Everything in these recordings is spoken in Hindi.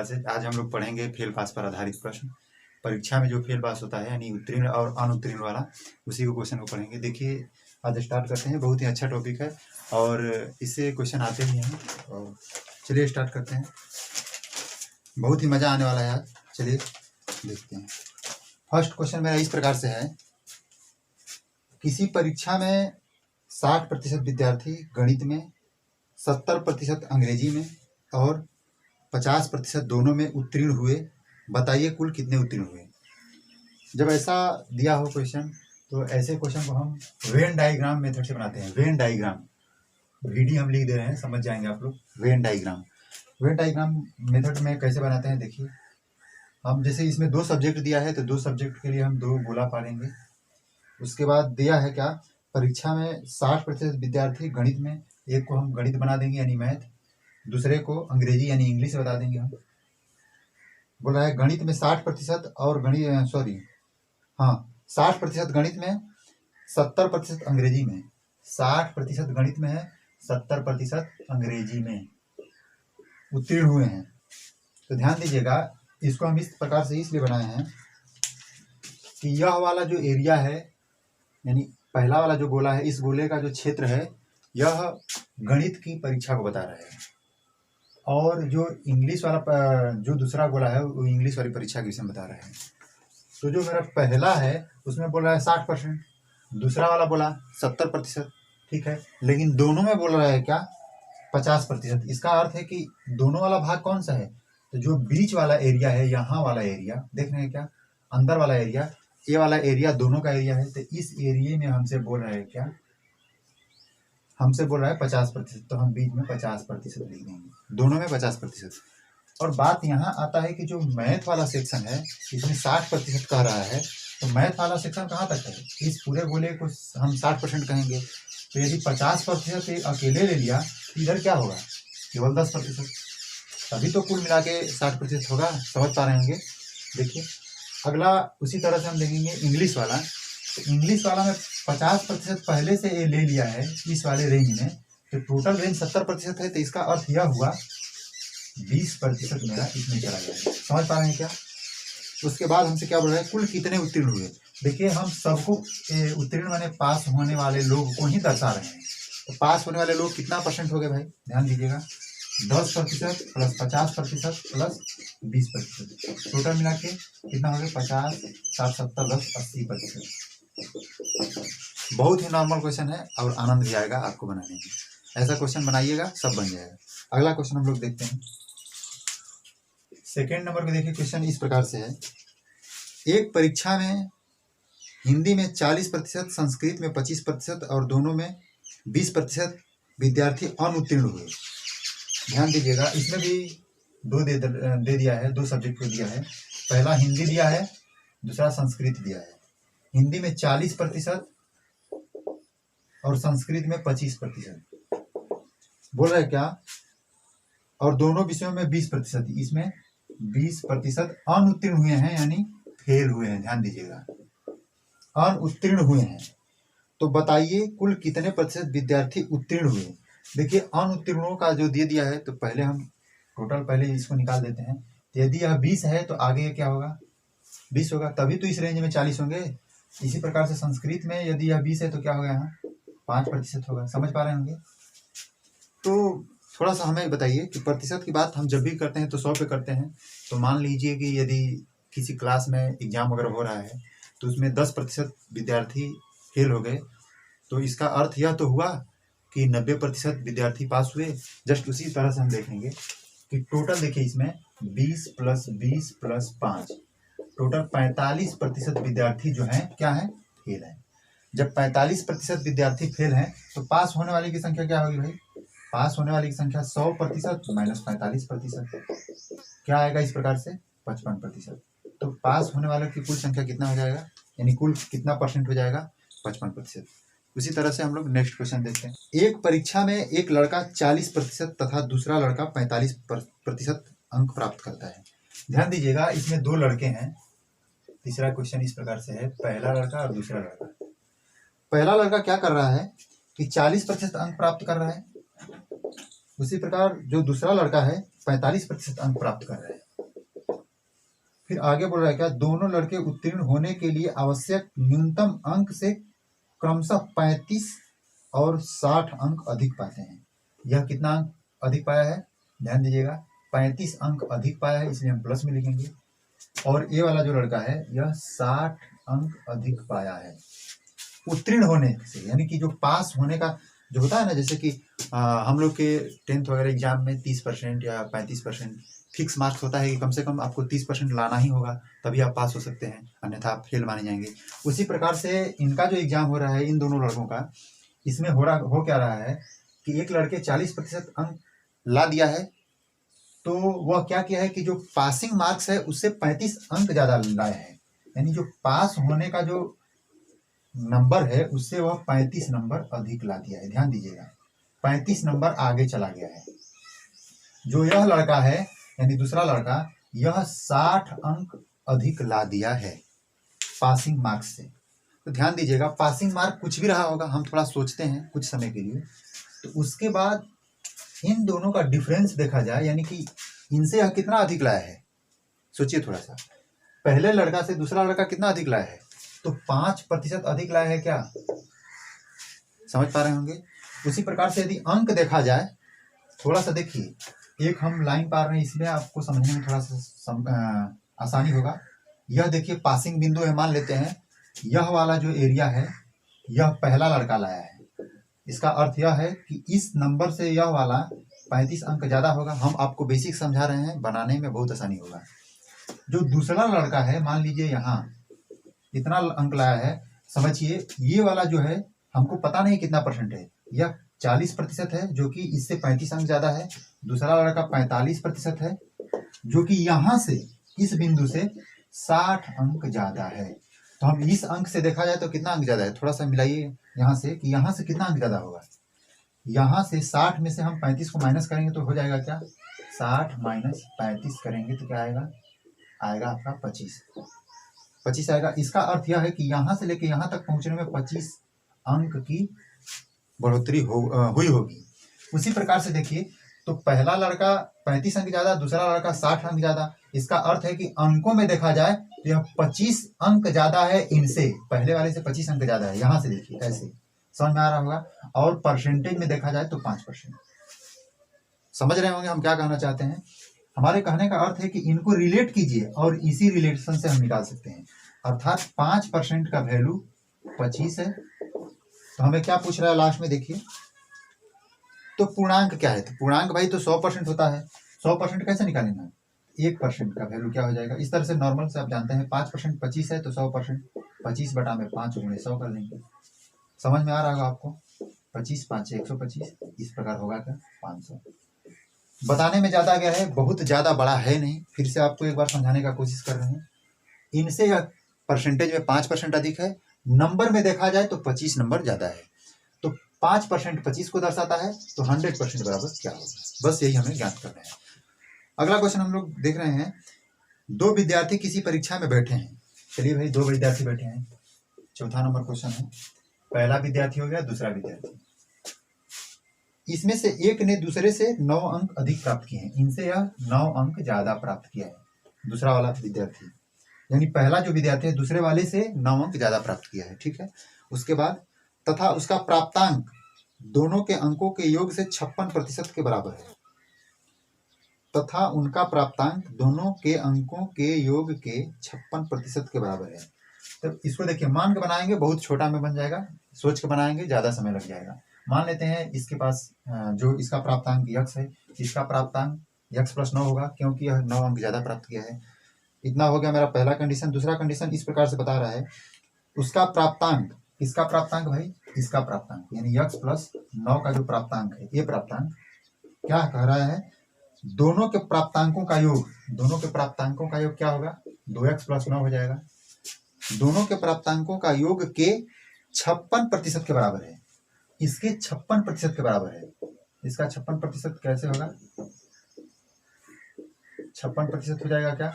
प्रकार से आज हम लोग पढ़ेंगे फेल पास पर आधारित प्रश्न। परीक्षा में जो फेल पास होता है यानी उत्तीर्ण और अनुत्तीर्ण वाला, उसी को क्वेश्चन को पढ़ेंगे। देखिए आज स्टार्ट करते हैं। बहुत ही अच्छा टॉपिक है और इससे क्वेश्चन आते भी हैं। और चलिए स्टार्ट करते हैं। बहुत ही मज़ा आने वाला है आज। चलिए देखते हैं। फर्स्ट क्वेश्चन मेरा इस प्रकार से है, किसी परीक्षा में 60% विद्यार्थी गणित में, 70% अंग्रेजी में और 50% दोनों में उत्तीर्ण हुए। बताइए कुल कितने उत्तीर्ण हुए। जब ऐसा दिया हो क्वेश्चन तो ऐसे क्वेश्चन को हम वेन डायग्राम मेथड से बनाते हैं। वेन डायग्राम VD हम लिख दे रहे हैं, समझ जाएंगे आप लोग। वेन डायग्राम मेथड में कैसे बनाते हैं देखिए। हम जैसे इसमें 2 सब्जेक्ट दिया है तो 2 सब्जेक्ट के लिए हम 2 गोला पालेंगे। उसके बाद दिया है क्या, परीक्षा में 60% विद्यार्थी गणित में, एक को हम गणित बना देंगे यानी मैथ, दूसरे को अंग्रेजी यानी इंग्लिश बता देंगे हम। बोला है गणित में 60% और 60% गणित में, 70% अंग्रेजी में। 60% गणित में है, 70% अंग्रेजी में उत्तीर्ण हुए हैं। तो ध्यान दीजिएगा, इसको हम इस प्रकार से इसलिए बनाए हैं कि यह वाला जो एरिया है यानी पहला वाला जो गोला है, इस गोले का जो क्षेत्र है यह गणित की परीक्षा को बता रहा है, और जो इंग्लिश वाला जो दूसरा गोला है वो इंग्लिश वाली परीक्षा के विषय में बता रहा है। तो जो मेरा पहला है उसमें बोल रहा है 60%, दूसरा वाला बोला 70%, ठीक है। लेकिन दोनों में बोल रहा है क्या, 50%। इसका अर्थ है कि दोनों वाला भाग कौन सा है, तो जो बीच वाला एरिया है, यहाँ वाला एरिया देख रहे हैं क्या, अंदर वाला एरिया, ये वाला एरिया दोनों का एरिया है। तो इस एरिया में हमसे बोल रहा है क्या, हमसे बोल रहा है 50%। तो हम बीच में 50% लिख देंगे, दोनों में 50%। और बात यहाँ आता है कि जो मैथ वाला सेक्शन है इसमें 60% कह रहा है, तो मैथ वाला सेक्शन कहाँ तक है, इस पूरे गोले को हम 60% कहेंगे। तो यदि 50% अकेले ले लिया तो इधर क्या होगा, केवल 10%। तभी तो कुल मिला के 60% होगा। समझ पा रहे होंगे। देखिए अगला उसी तरह से हम देखेंगे इंग्लिश वाला। तो इंग्लिश वाला में 50% पहले से ये ले लिया है इस वाले रेंज में, तो टोटल रेंज 70% है। तो इसका अर्थ यह हुआ 20% मेरा इसमें चला जाएगा। समझ पा रहे हैं क्या। उसके बाद हमसे क्या बोल रहा है, कुल कितने उत्तीर्ण हुए। देखिए हम सबको उत्तीर्ण माने पास होने वाले लोग को ही दर्शा रहे हैं। तो पास होने वाले लोग कितना परसेंट हो गए भाई, ध्यान दीजिएगा। 10% प्लस 50% प्लस 20%, टोटल मिला के कितना हो गया, 50, 60, 70, 10, 80%। बहुत ही नॉर्मल क्वेश्चन है और आनंद भी आएगा आपको बनाने में। ऐसा क्वेश्चन बनाइएगा, सब बन जाएगा। अगला क्वेश्चन हम लोग देखते हैं। सेकेंड नंबर पे देखिए, क्वेश्चन इस प्रकार से है, एक परीक्षा में हिंदी में 40%, संस्कृत में 25% और दोनों में 20% विद्यार्थी अनुत्तीर्ण हुए। ध्यान दीजिएगा, इसमें भी 2 दे दिया है, 2 सब्जेक्ट को दिया है। पहला हिंदी दिया है, दूसरा संस्कृत दिया है। हिंदी में 40% और संस्कृत में 25%। बोल रहे क्या, और दोनों विषयों में 20%। इसमें 20% अनुत्तीर्ण हुए हैं यानी फेल हुए हैं। ध्यान दीजिएगा, अनुत्तीर्ण हुए हैं। तो बताइए कुल कितने प्रतिशत विद्यार्थी उत्तीर्ण हुए। देखिए अनुत्तीर्णों का जो दे दिया है, तो पहले हम टोटल पहले इसको निकाल देते हैं। तो यदि यह 20 है तो आगे क्या होगा, 20 होगा, तभी तो इस रेंज में 40 होंगे। इसी प्रकार से संस्कृत में यदि यह 20 है तो क्या होगा, यहाँ 5% होगा। समझ पा रहे होंगे। तो थोड़ा सा हमें बताइए कि प्रतिशत की बात हम जब भी करते हैं तो 100 पे करते हैं। तो मान लीजिए कि यदि किसी क्लास में एग्जाम वगैरह हो रहा है तो उसमें 10% विद्यार्थी फेल हो गए, तो इसका अर्थ यह तो हुआ कि 90% विद्यार्थी पास हुए। जस्ट उसी तरह से हम देखेंगे कि टोटल देखिए इसमें 20 + 20 + 5, टोटल 45% विद्यार्थी जो हैं क्या है, फेल है। जब 45% विद्यार्थी फेल हैं तो पास होने वाले की संख्या क्या होगी भाई, पास होने वाली की संख्या 100% माइनस 45%, क्या आएगा इस प्रकार से 55%। तो पास होने वालों की कुल संख्या कितना हो जाएगा, यानी कुल कितना परसेंट हो जाएगा, 55%। उसी तरह से हम लोग नेक्स्ट क्वेश्चन देखते हैं। एक परीक्षा में एक लड़का 40% तथा दूसरा लड़का 45% अंक प्राप्त करता है। ध्यान दीजिएगा, इसमें 2 लड़के हैं। तीसरा क्वेश्चन इस प्रकार से है, पहला लड़का और दूसरा लड़का। पहला लड़का क्या कर रहा है कि 40% अंक प्राप्त कर रहा है, उसी प्रकार जो दूसरा लड़का है 45% अंक प्राप्त कर रहा है। फिर आगे बोल रहा है क्या, दोनों लड़के उत्तीर्ण होने के लिए आवश्यक न्यूनतम अंक से क्रमशः 35 और 60 अंक अधिक पाते हैं। यह कितना अंक अधिक पाया है, ध्यान दीजिएगा, 35 अंक अधिक पाया है, इसलिए हम प्लस में लिखेंगे। और ये वाला जो लड़का है यह 60 अंक अधिक पाया है उत्तीर्ण होने से, यानी कि जो पास होने का जो होता है ना, जैसे कि हम लोग के 10th वगैरह एग्जाम में 30% या 35% फिक्स मार्क्स होता है कि कम से कम आपको 30% लाना ही होगा, तभी आप पास हो सकते हैं, अन्यथा आप फेल माने जाएंगे। उसी प्रकार से इनका जो एग्जाम हो रहा है इन दोनों लड़कों का, इसमें हो क्या रहा है कि एक लड़के 40% अंक ला दिया है, तो वह क्या किया है कि जो पासिंग मार्क्स है उससे 35 अंक ज्यादा लाया है, यानी जो पास होने का जो नंबर है उससे वह 35 नंबर अधिक ला दिया है। ध्यान दीजिएगा, 35 नंबर आगे चला गया है। जो यह लड़का है यानी दूसरा लड़का, यह 60 अंक अधिक ला दिया है पासिंग मार्क्स से। तो ध्यान दीजिएगा, पासिंग मार्क कुछ भी रहा होगा, हम थोड़ा सोचते हैं कुछ समय के लिए, तो उसके बाद इन दोनों का डिफरेंस देखा जाए, यानी कि इनसे यह कितना अधिक लाया है, सोचिए थोड़ा सा, पहले लड़का से दूसरा लड़का कितना अधिक लाया है, तो 5% अधिक लाया है, क्या समझ पा रहे होंगे। उसी प्रकार से यदि अंक देखा जाए, थोड़ा सा देखिए, एक हम लाइन पार रहे हैं, इसमें आपको समझने में थोड़ा सा आसानी होगा। यह देखिए पासिंग बिंदु है, मान लेते हैं यह वाला जो एरिया है यह पहला लड़का लाया है, इसका अर्थ यह है कि इस नंबर से यह वाला 35 अंक ज्यादा होगा। हम आपको बेसिक समझा रहे हैं, बनाने में बहुत आसानी होगा। जो दूसरा लड़का है, मान लीजिए यहाँ इतना अंक लाया है, समझिए ये वाला जो है हमको पता नहीं कितना परसेंट है, यह 40% है जो कि इससे 35 अंक ज्यादा है। दूसरा लड़का 45% है जो कि यहाँ से इस बिंदु से 60 अंक ज्यादा है। तो हम इस अंक से देखा जाए तो कितना अंक ज्यादा है, थोड़ा सा मिलाइए यहाँ से कि यहाँ से कितना अंक ज्यादा होगा। यहाँ से 60 में से हम 35 को माइनस करेंगे तो हो जाएगा क्या, 60 माइनस 35 करेंगे तो क्या आएगा, आएगा आपका 25 आएगा। इसका अर्थ यह है कि यहाँ से लेके यहाँ तक पहुंचने में 25 अंक की बढ़ोतरी हुई होगी। उसी प्रकार से देखिए, तो पहला लड़का 35 अंक ज्यादा, दूसरा लड़का 60 अंक ज्यादा। इसका अर्थ है कि अंकों में देखा जाए तो यह 25 अंक ज्यादा है इनसे, पहले वाले से 25 अंक ज्यादा है। यहाँ से देखिए ऐसे समझ में आ रहा होगा। और परसेंटेज में देखा जाए तो 5%। समझ रहे होंगे हम क्या कहना चाहते हैं। हमारे कहने का अर्थ है कि इनको रिलेट कीजिए और इसी रिलेशन से हम निकाल सकते हैं। अर्थात 5% का वैल्यू 25 है। तो हमें क्या पूछ रहा है लास्ट में, देखिए तो पूर्णांक क्या है, तो पूर्णांक भाई तो 100% होता है। 100% कैसे निकालेंगे, 1% का वैल्यू क्या हो जाएगा, इस तरह से नॉर्मल से आप जानते हैं 5% 25 है तो 100%, 25 बटा में 5 गुणे 100 कर लेंगे। समझ में आ रहा होगा आपको, 25 5 125, इस प्रकार होगा क्या 500। बताने में ज्यादा गया है, बहुत ज्यादा बड़ा है नहीं, फिर से आपको एक बार समझाने का कोशिश कर रहे हैं। इनसे यह परसेंटेज में 5% अधिक है, नंबर में देखा जाए तो 25 नंबर ज्यादा है। तो 5% 25 को दर्शाता है, तो 100% बराबर क्या होगा, बस यही हमें ज्ञात करना है। अगला क्वेश्चन हम लोग देख रहे हैं, दो विद्यार्थी किसी परीक्षा में बैठे हैं। चलिए भाई, दो विद्यार्थी बैठे हैं, चौथा नंबर क्वेश्चन है। पहला विद्यार्थी हो गया, दूसरा विद्यार्थी। इसमें से एक ने दूसरे से 9 अंक अधिक प्राप्त किए हैं, इनसे यह 9 अंक ज्यादा प्राप्त किया है दूसरा वाला विद्यार्थी, यानी पहला जो विद्यार्थी है दूसरे वाले से 9 अंक ज्यादा प्राप्त किया है, ठीक है। उसके बाद तथा उसका प्राप्तांक दोनों के अंकों के योग से 56% के बराबर है, तथा उनका प्राप्तांक दोनों के अंकों के योग के 56% के बराबर है। तो इसको देखिए, मान के बनाएंगे बहुत छोटा में बन जाएगा, सोच के बनाएंगे ज्यादा समय लग जाएगा। मान लेते हैं इसके पास जो इसका प्राप्तांक यक्स है, इसका प्राप्तांक यक्स प्लस 9 होगा, क्योंकि यह 9 अंक ज्यादा प्राप्त किया है। इतना हो गया मेरा पहला कंडीशन। दूसरा कंडीशन इस प्रकार से बता रहा है, उसका प्राप्तांक, किसका प्राप्तांक भाई, इसका प्राप्तांक, यानी यक्स प्लस 9 का जो प्राप्तांक है, ये प्राप्तांक क्या कह रहा है, दोनों के प्राप्तांकों का योग, दोनों के प्राप्तांकों का योग क्या होगा, 2x प्लस 9 हो जाएगा। दोनों के प्राप्तांकों का योग के 56% के बराबर है, इसके 56% के बराबर है। इसका 56% कैसे होगा, 56% हो जाएगा क्या,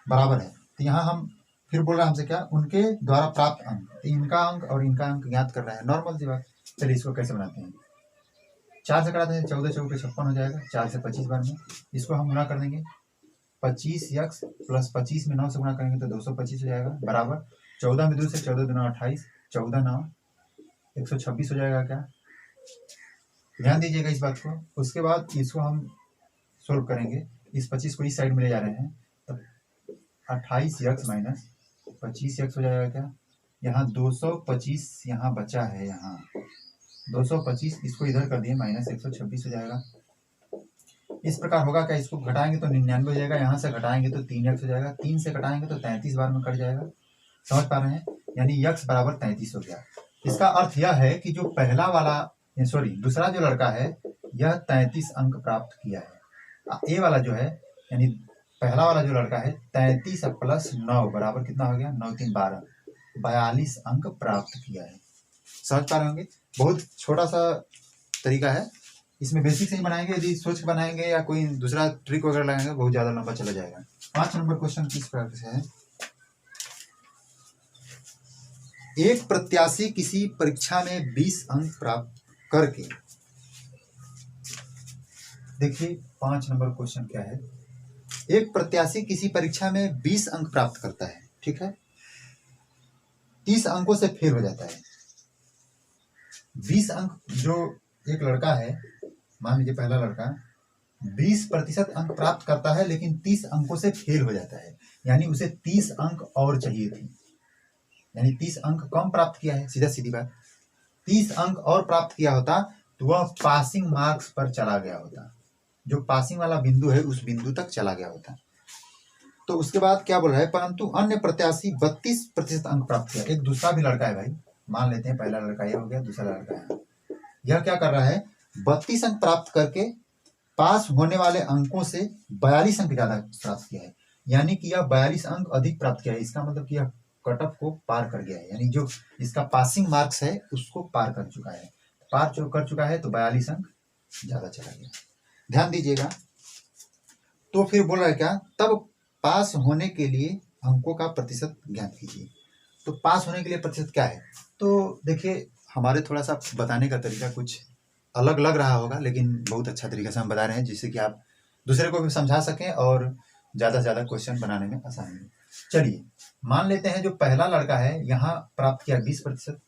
बराबर है। तो यहाँ हम फिर बोल रहा है हमसे क्या, उनके द्वारा प्राप्त अंक, तो इनका अंक और इनका अंक ज्ञात कर रहा है, नॉर्मल सी बात। चलिए इसको कैसे बनाते हैं, 4 से कराते हैं, 14 चौके 56 हो जाएगा, 4 से 25 बार में इसको हम गुना कर देंगे, 25x प्लस 25 में 9 से गुणा करेंगे तो 225 हो जाएगा, बराबर 14 में 2 से 14 दूना 28, 14 9 126 हो जाएगा क्या। ध्यान दीजिएगा इस बात को। उसके बाद इसको हम सोल्व करेंगे, इस 25 को इस साइड में ले जा रहे हैं, तो 28x माइनस 25x हो जाएगा क्या। यहाँ 225 यहाँ बचा है, यहाँ 225 इसको इधर कर दिए, माइनस 126 हो जाएगा। इस प्रकार होगा क्या, इसको घटाएंगे तो 99 हो जाएगा, यहाँ से घटाएंगे तो 3x हो जाएगा, 3 से घटाएंगे तो 33 बार में कट जाएगा। समझ पा रहे हैं, यानी x बराबर 33 हो गया। इसका अर्थ यह है कि जो पहला वाला दूसरा जो लड़का है यह 33 अंक प्राप्त किया है। ए वाला जो है यानी पहला वाला जो लड़का है 33 प्लस 9 बराबर कितना हो गया, 9 3 12, 42 अंक प्राप्त किया है। समझ पा रहे होंगे, बहुत छोटा सा तरीका है, इसमें बेसिक से ही बनाएंगे, यदि सोच के बनाएंगे या कोई दूसरा ट्रिक वगैरह लगाएंगे बहुत ज्यादा लंबा चला जाएगा। 5 नंबर क्वेश्चन किस प्रकार से है, एक प्रत्याशी किसी परीक्षा में 20 अंक प्राप्त करके, देखिए 5 नंबर क्वेश्चन क्या है, एक प्रत्याशी किसी परीक्षा में 20 अंक प्राप्त करता है, ठीक है, 30 अंकों से फेल हो जाता है। 20 अंक जो एक लड़का है, मान लीजिए पहला लड़का 20% अंक प्राप्त करता है लेकिन 30 अंकों से फेल हो जाता है, यानी उसे 30 अंक और चाहिए थी, यानी 30 अंक कम प्राप्त किया है। सीधा सीधी बात, 30 अंक और प्राप्त किया होता तो वह पासिंग मार्क्स पर चला गया होता, जो पासिंग वाला बिंदु है उस बिंदु तक चला गया होता। तो उसके बाद क्या बोल रहा है, परंतु अन्य प्रत्याशी 32% अंक प्राप्त किया। एक दूसरा भी लड़का है भाई, मान लेते हैं पहला लड़का यह हो गया, दूसरा लड़का है, यह क्या कर रहा है 32 अंक प्राप्त करके पास होने वाले अंकों से 42 अंक ज्यादा प्राप्त किया है, यानी कि यह 42 अंक अधिक प्राप्त किया है। इसका मतलब कि यह कट ऑफ को पार कर गया है, यानी जो इसका पासिंग मार्क्स है उसको पार कर चुका है, पार जो कर चुका है तो 42 अंक ज्यादा चला गया। ध्यान दीजिएगा, तो फिर बोल रहा है क्या, तब पास होने के लिए अंकों का प्रतिशत ज्ञात कीजिए। तो पास होने के लिए प्रतिशत क्या है, तो देखिए हमारे थोड़ा सा बताने का तरीका कुछ अलग लग रहा होगा, लेकिन बहुत अच्छा तरीके से हम बता रहे हैं जिससे कि आप दूसरे को भी समझा सकें और ज़्यादा से ज़्यादा क्वेश्चन बनाने में आसानी हो। चलिए मान लेते हैं जो पहला लड़का है यहाँ प्राप्त किया 20%,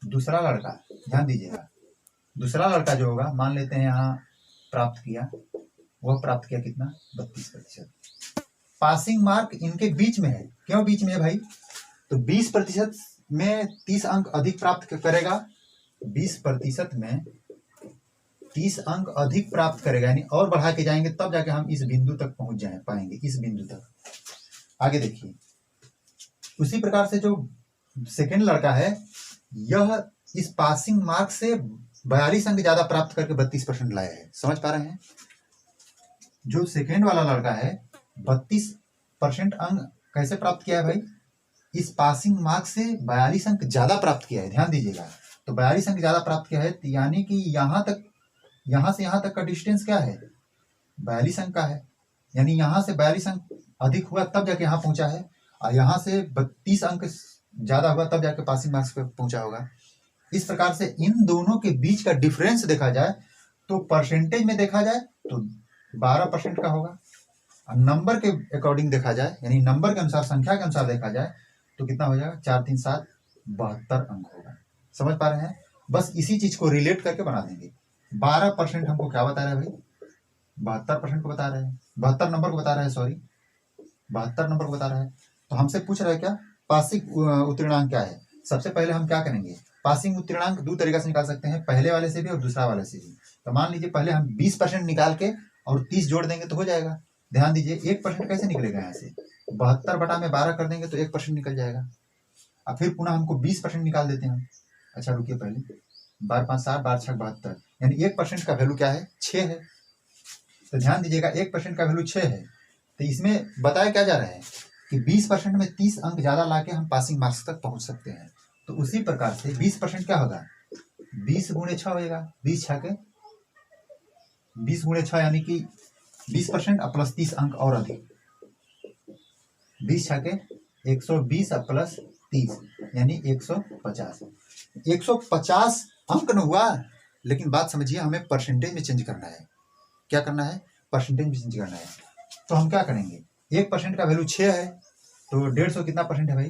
दूसरा लड़का, ध्यान दीजिएगा, दूसरा लड़का जो होगा मान लेते हैं यहाँ प्राप्त किया, वह प्राप्त किया कितना 32%। पासिंग मार्क इनके बीच में है, क्यों बीच में है भाई, तो 20% में 30 अंक अधिक प्राप्त करेगा, 20% में 30 अंक अधिक प्राप्त करेगा, यानी और बढ़ा के जाएंगे तब जाके हम इस बिंदु तक पहुंच पाएंगे, इस बिंदु तक। आगे देखिए, उसी प्रकार से जो सेकेंड लड़का है यह इस पासिंग मार्क से 42 अंक ज्यादा प्राप्त करके 32% लाया है। समझ पा रहे हैं, जो सेकेंड वाला लड़का है 32% अंक कैसे प्राप्त किया है भाई, इस पासिंग मार्क से 42 अंक ज्यादा प्राप्त किया है। ध्यान दीजिएगा, तो 42 अंक ज्यादा प्राप्त किया है, यानी कि यहाँ तक, यहाँ से यहाँ तक का डिस्टेंस क्या है 42 अंक का है, यानी यहाँ से 42 अंक अधिक हुआ तब जाके यहाँ पहुंचा है, और यहाँ से 32 अंक ज्यादा हुआ तब जाके पासिंग मार्क्स पे पहुंचा होगा। इस प्रकार से इन दोनों के बीच का डिफरेंस देखा जाए तो परसेंटेज में देखा जाए तो 12% का होगा, और नंबर के अकॉर्डिंग देखा जाए यानी नंबर के अनुसार, संख्या के अनुसार देखा जाए तो कितना हो जाएगा 4 3 7 72 अंक होगा। समझ पा रहे हैं, बस इसी चीज को रिलेट करके बना देंगे। 12% हमको क्या बता रहा है भाई, 72% को बता रहे हैं, 72 नंबर को बता रहा है, सॉरी 72 नंबर को बता रहा है। तो हमसे पूछ रहा है क्या पासिंग उत्तीर्णांक क्या है। सबसे पहले हम क्या करेंगे, पासिंग उत्तीर्णांक दो तरीका से निकाल सकते हैं, पहले वाले से भी और दूसरा वाले से भी। तो मान लीजिए पहले हम 20% निकाल के और 30 जोड़ देंगे तो हो जाएगा। ध्यान दीजिए 1% कैसे निकलेगा, यहाँ से 72 बटा में 12 कर देंगे तो 1% निकल जाएगा। अब फिर पुनः हमको 20% निकाल देते हैं। अच्छा रुकिए, पहले 12 5 7 12 6 72, यानी 1% का वैल्यू क्या है 6 है। तो ध्यान दीजिएगा 1% का वैल्यू 6 है, तो इसमें बताया क्या जा रहा है कि 20% में 30 अंक ज्यादा लाके हम पासिंग मार्क्स तक पहुंच सकते हैं। तो उसी प्रकार से 20% क्या होगा 20 गुणे 6 होगा, 20 6 के 20 गुणे 6 यानी कि 20% प्लस 30 अंक और अधिक, 20 6 के 120 प्लस 30 यानी 150। 150 अंक न हुआ, लेकिन बात समझिए हमें परसेंटेज में चेंज करना है। क्या करना है, परसेंटेज में चेंज करना है। तो हम क्या करेंगे, 1% का वैल्यू 6 है, तो 150 कितना परसेंट है भाई?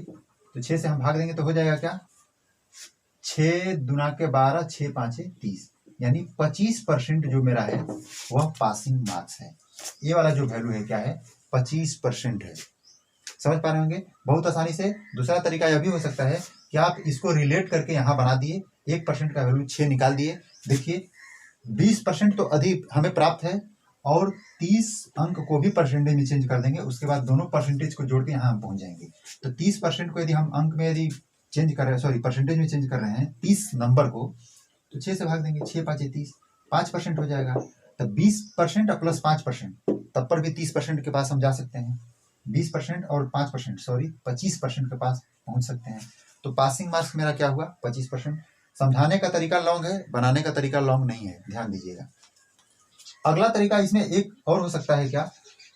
तो 6 से हम भाग देंगे तो हो जाएगा क्या? 6 दूना के 12, 6 पाँचे 30, यानी 25% जो मेरा है वह पासिंग मार्क्स है। ये वाला जो वैल्यू है क्या है? 25% है। समझ पा रहे होंगे बहुत आसानी से। दूसरा तरीका यह भी हो सकता है कि आप इसको रिलेट करके यहाँ बना दिए, 1% का वैल्यू 6 निकाल दिए। देखिए 20% तो अधिक हमें प्राप्त है, और 30 अंक को भी परसेंटेज में चेंज कर देंगे, उसके बाद दोनों परसेंटेज को जोड़ के यहाँ हम पहुंच जाएंगे। तो 30% को यदि हम अंक में यदि चेंज कर रहे हैं, सॉरी परसेंटेज में चेंज कर रहे हैं 30 नंबर को, तो 6 से भाग देंगे, 6 पाँचे 30, 5% हो जाएगा। तो 20% प्लस 5%, तब पर भी 30% के पास हम जा सकते हैं। 20% और 5%, सॉरी 25% के पास पहुंच सकते हैं। तो पासिंग मार्क्स मेरा क्या हुआ? 25%। समझाने का तरीका लॉन्ग है, बनाने का तरीका लॉन्ग नहीं है, ध्यान दीजिएगा। अगला तरीका इसमें एक और हो सकता है क्या,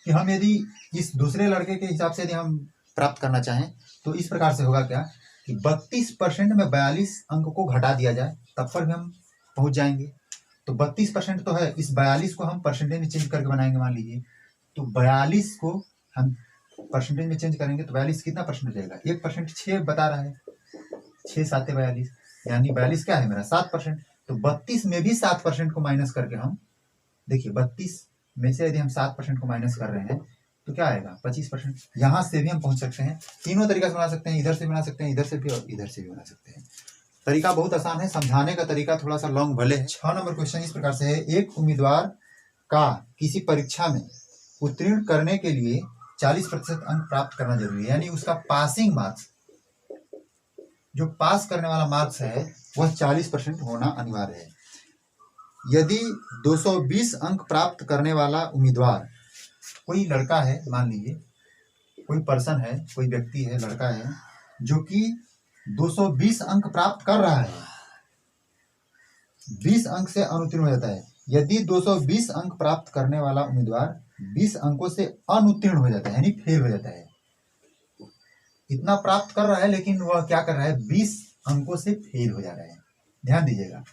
कि हम यदि इस दूसरे लड़के के हिसाब से यदि हम प्राप्त करना चाहें तो इस प्रकार से होगा क्या, कि 32% में 42 अंक को घटा दिया जाए, तब पर भी हम पहुंच जाएंगे। तो 32% तो है, इस 42 को हम परसेंटेज में चेंज करके बनाएंगे। मान लीजिए तो 42 को हम परसेंटेज में चेंज करेंगे तो 42 कितना परसेंट हो जाएगा? 1%, 6 बता रहा है, 6 7 42, यानी 42 क्या है मेरा? 7%। तो 32 में भी 7% को माइनस करके हम देखिए, 32 में से यदि हम 7% को माइनस कर रहे हैं तो क्या आएगा? 25%। यहां से भी हम पहुंच सकते हैं। तीनों तरीका से बना सकते हैं, इधर से बना सकते हैं, इधर से भी और इधर से भी बना सकते हैं। तरीका बहुत आसान है, समझाने का तरीका थोड़ा सा लॉन्ग भले है। 6 नंबर क्वेश्चन इस प्रकार से है, एक उम्मीदवार का किसी परीक्षा में उत्तीर्ण करने के लिए 40% अंक प्राप्त करना जरूरी है, यानी उसका पासिंग मार्क्स, जो पास करने वाला मार्क्स है वह 40% होना अनिवार्य है। यदि 220 अंक प्राप्त करने वाला उम्मीदवार कोई लड़का है, मान लीजिए कोई पर्सन है, कोई व्यक्ति है, लड़का है, जो कि 220 अंक प्राप्त कर रहा है, 20 अंक से अनुत्तीर्ण हो जाता है। यदि 220 अंक प्राप्त करने वाला उम्मीदवार 20 अंकों से अनुत्तीर्ण हो जाता है, यानी फेल हो जाता है, इतना प्राप्त कर रहा है लेकिन वह क्या कर रहा है? 20 अंकों से फेल हो जा रहा है। ध्यान दीजिएगा,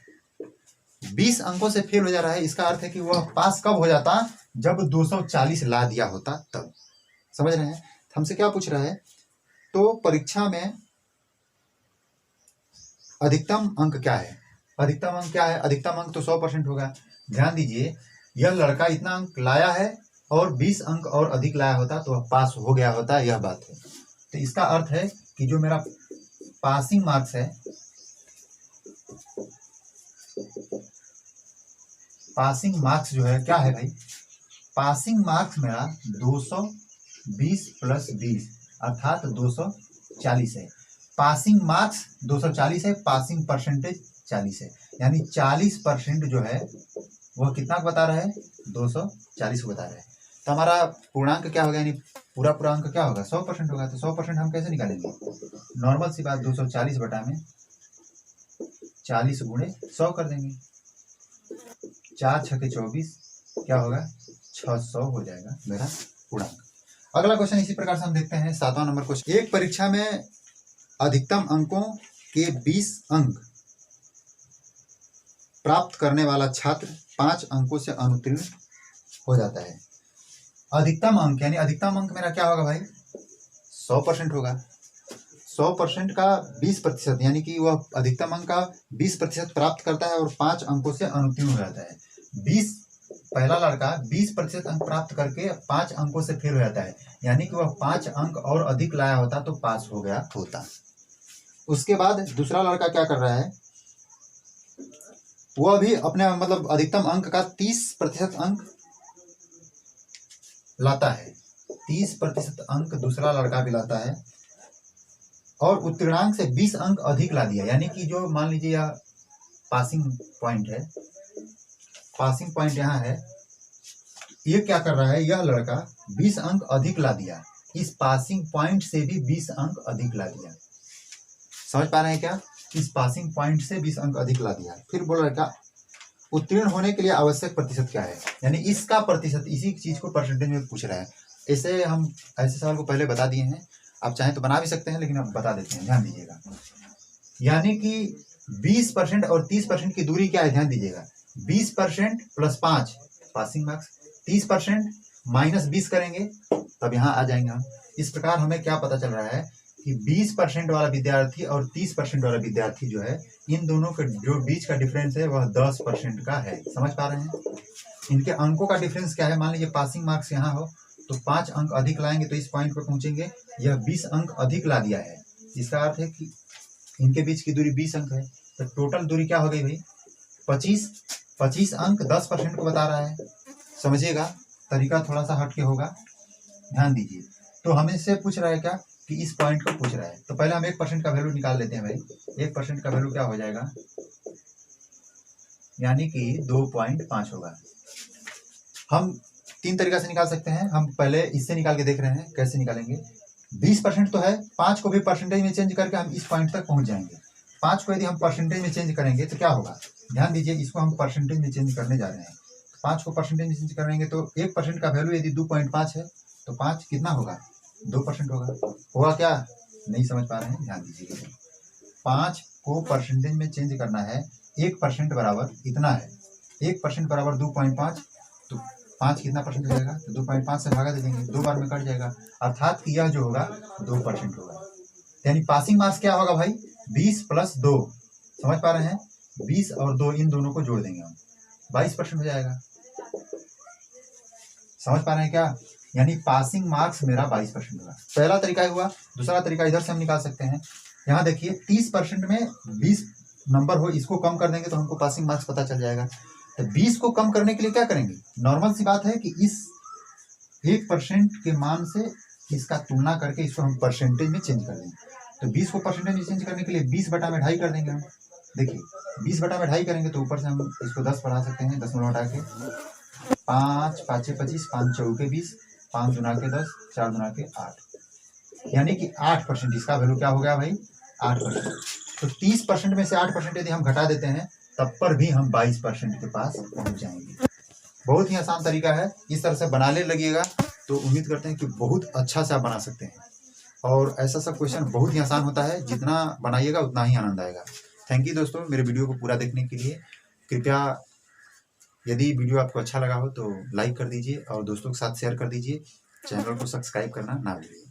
20 अंकों से फेल हो जा रहा है, इसका अर्थ है कि वह पास कब हो जाता? जब 240 ला दिया होता तब। समझ रहे हैं? हमसे क्या पूछ रहा है? तो परीक्षा में अधिकतम अंक क्या है? अधिकतम अंक क्या है? अधिकतम अंक तो 100% होगा। ध्यान दीजिए, यह लड़का इतना अंक लाया है और 20 अंक और अधिक लाया होता तो वह पास हो गया होता, यह बात है। तो इसका अर्थ है कि जो मेरा पासिंग मार्क्स है, पासिंग मार्क्स जो है क्या है भाई? पासिंग मार्क्स मेरा 220 प्लस 20 अर्थात 240 है। पासिंग मार्क्स 240 है, पासिंग परसेंटेज 40 है, यानी 40% जो है वह कितना बता रहा है? 240 को बता रहा है। तो हमारा पूर्णांक क्या होगा? यानी पूरा अंक क्या होगा? 100% होगा। तो 100% हम कैसे निकालेंगे? नॉर्मल सी बात, 240 बटा में 40 गुणे 100 कर देंगे। 4 छके 24 क्या होगा? 600 हो जाएगा मेरा पूर्णांक। अगला क्वेश्चन इसी प्रकार से हम देखते हैं, 7वां नंबर क्वेश्चन। एक परीक्षा में अधिकतम अंकों के 20 अंक प्राप्त करने वाला छात्र 5 अंकों से अनुत्तीर्ण हो जाता है। अधिकतम अंक यानी अधिकतम अंक मेरा क्या होगा भाई? 100% होगा। 100% का 20%, यानी कि वह अधिकतम अंक का 20% प्राप्त करता है और 5 अंकों से अनुत्तीर्ण हो जाता है। 20 पहला लड़का 20% अंक प्राप्त करके 5 अंकों से फेल हो जाता है, यानी कि वह 5 अंक और अधिक लाया होता तो पास हो गया होता। उसके बाद दूसरा लड़का क्या कर रहा है? वह भी अपने मतलब अधिकतम अंक का 30% अंक लाता है। 30% अंक दूसरा लड़का भी लाता है और उत्तीर्णांक से 20 अंक अधिक ला दिया, यानी कि जो मान लीजिए यह पासिंग पॉइंट है, पासिंग पॉइंट यहाँ है, ये क्या कर रहा है? यह लड़का 20 अंक अधिक ला दिया, इस पासिंग पॉइंट से भी 20 अंक अधिक ला दिया। समझ पा रहे हैं क्या? इस पासिंग पॉइंट से 20 अंक अधिक ला दिया। फिर बोल रहा है क्या? उत्तीर्ण होने के लिए आवश्यक प्रतिशत क्या है? यानी इसका प्रतिशत, इसी चीज को परसेंटेज में पूछ रहा है। ऐसे हम ऐसे सवाल को पहले बता दिए हैं, आप चाहें तो बना भी सकते हैं, लेकिन आप बता देते हैं, ध्यान दीजिएगा। यानी कि 20% और 30% की दूरी क्या है? ध्यान दीजिएगा, 20% प्लस 5 पासिंग मार्क्स, 30% -20 करेंगे तब यहाँ आ जाएंगे हम। इस प्रकार हमें क्या पता चल रहा है कि 20% वाला विद्यार्थी और 30% वाला विद्यार्थी जो है, इन दोनों के जो बीच का डिफरेंस है वह 10% का है। समझ पा रहे हैं? इनके अंकों का डिफरेंस क्या है? मान लीजिए पासिंग मार्क्स यहाँ हो तो 5 अंक अधिक लाएंगे तो इस पॉइंट पर पहुंचेंगे। यह 20 अंक अधिक ला दिया है, इसका अर्थ है कि इनके बीच की दूरी 20 अंक है। तो टोटल दूरी क्या हो गई भाई? 25 अंक 10% को बता रहा है। समझिएगा, तरीका थोड़ा सा हटके होगा, ध्यान दीजिए। तो हमें से पूछ रहा है क्या कि इस पॉइंट को पूछ रहा है। तो पहले हम 1% का वैल्यू निकाल लेते हैं भाई। 1% का वैल्यू क्या हो जाएगा? यानी कि 2.5 होगा। हम 3 तरीका से निकाल सकते हैं। हम पहले इससे निकाल के देख रहे हैं कैसे निकालेंगे। 20% तो है, 5 को भी परसेंटेज में चेंज करके हम इस पॉइंट तक पहुंच जाएंगे। 5 को यदि हम परसेंटेज में चेंज करेंगे तो क्या होगा? ध्यान दीजिए, इसको हम परसेंटेज में चेंज करने जा रहे हैं। 5 को परसेंटेज में चेंज करेंगे तो 1% का वैल्यू यदि 2.5 है तो 5 कितना होगा? 2% होगा क्या? नहीं समझ पा रहे हैं, ध्यान दीजिए। 5 को परसेंटेज में चेंज करना है, 1% बराबर इतना है। 1% बराबर 2.5, तो 5 कितना परसेंट हो जाएगा? तो 2.5 से भागा दे देंगे, 2 बार में कट जाएगा, अर्थात कि यह जो होगा 2% होगा। यानी पासिंग मार्क्स क्या होगा भाई? 20 + 2। समझ पा रहे हैं? 20 और 2 इन दोनों को जोड़ देंगे हम, 22% हो जाएगा। समझ पा रहे हैं क्या? यानी पासिंग मार्क्स मेरा 22% होगा। पहला तरीका हुआ। दूसरा तरीका इधर से हम निकाल सकते हैं। यहाँ देखिए 30% में 20 नंबर हो, इसको कम कर देंगे तो हमको पासिंग मार्क्स पता चल जाएगा। तो 20 को कम करने के लिए क्या करेंगे? नॉर्मल सी बात है कि इस 1% के मान से इसका तुलना करके इसको हम परसेंटेज में चेंज कर देंगे। तो 20 को परसेंटेज में चेंज करने के लिए 20/2.5 कर देंगे हम। देखिए 20/2.5 करेंगे तो ऊपर से हम इसको 10 बढ़ा सकते हैं, 10 में हटा के 5 × 5 = 25, 5 × 4 = 20, 5 × 2 = 10, 4 × 2 = 8। यानी कि 8%। इसका वैल्यू क्या हो गया भाई? 8%। तो 30% में से 8% यदि हम घटा देते हैं तब पर भी हम 22% के पास पहुंच जाएंगे। बहुत ही आसान तरीका है, इस तरह से बनाने लगिएगा तो उम्मीद करते हैं कि बहुत अच्छा से आप बना सकते हैं। और ऐसा सब क्वेश्चन बहुत ही आसान होता है, जितना बनाइएगा उतना ही आनंद आएगा। थैंक यू दोस्तों, मेरे वीडियो को पूरा देखने के लिए। कृपया यदि वीडियो आपको अच्छा लगा हो तो लाइक कर दीजिए और दोस्तों के साथ शेयर कर दीजिए। चैनल को सब्सक्राइब करना ना भूलिए।